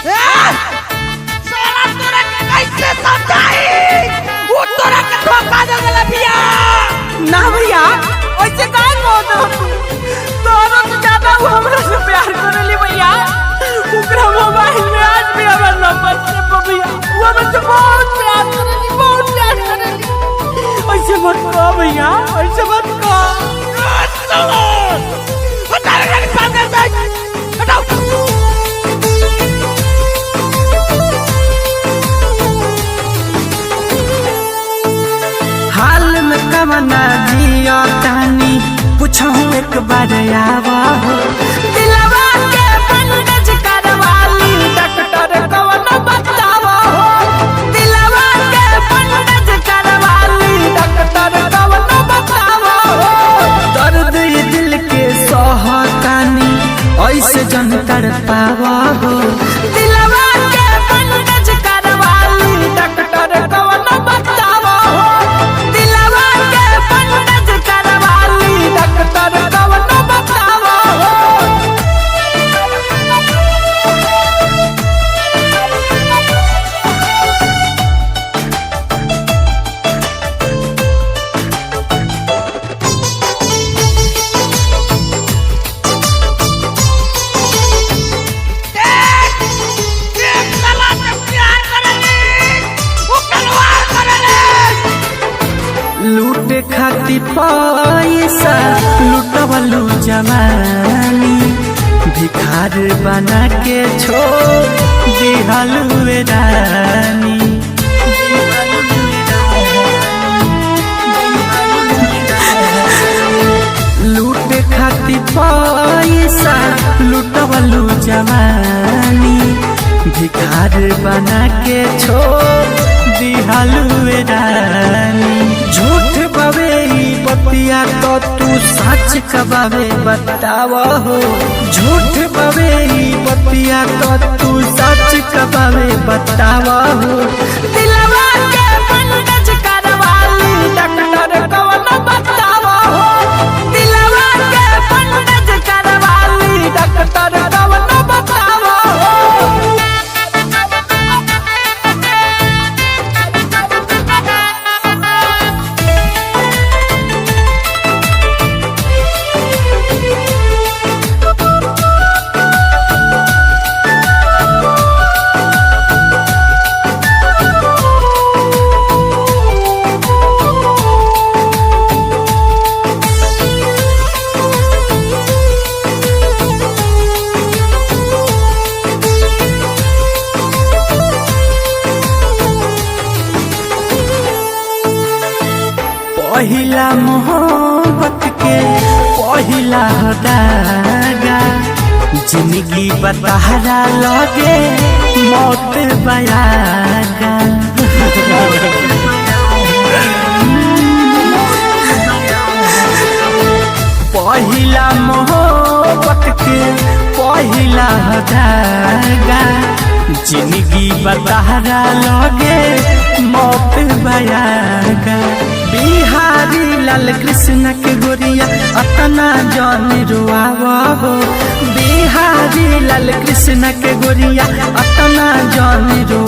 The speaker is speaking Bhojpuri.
साला तोरा के कैसे समझाई? वो तोरा के धोखा दे देला बिया। ना भैया ऐसे काहे बोलत हो? तोरा से ज्यादा वो हमरा से प्यार करेली भैया। ओकरा मोबाइल में आज भी हमर नंबर से भैया वो हमसे बहुत प्यार करेली, बहुत प्यार करेली। ऐसे मत कहो भैया, ऐसे मत कहो। साला हटा रे सामने से हटाओ। हाल में कमना जियो तानी पूछूं एक बार आवा हो। दिलवा के बंधज करवाली डॉक्टर कौन बतावा हो। दिलवा के बंधज करवाली डॉक्टर कौन बतावा हो। दर्द ये दिल के सहतानी ऐसे जन कर पावा हो। दिलवा के बंधज करवाली डॉक्टर कौन बतावा हो। दिलवा के बंधज करवाली डॉक्टर कौन बतावा हो। लूट खाती पैसा लूटवलू जवानी भिखार बना के छोड़ दिहलू रानी। लूट खाती पैसा लूटवलू जवानी भिखार बना के छोड़ दिहलू रानी। झूठ बवे बतिया तो तू सच कबावे बतावा हो। झूठ बवे बतिया तो तू सच कबावे बतावा हो। दिलवा के बंधज करवाली डॉक्टर कौन बतावा हो। दिलवा के बंधज करवाली डॉक्टर कौन बतावा हो। पहिला मोहब्बत के पहिला दागा जिंदगी बतहरा लगे मौत बयागा। पहिला मोहब्बत के पहिला दागा जिंदगी बतहरा लगे मौत बयागा। बिहारी लाल कृष्ण के गोरिया अतना जान रुआवा हो। बिहारी लाल कृष्ण के गोरिया अतना जान रुआवा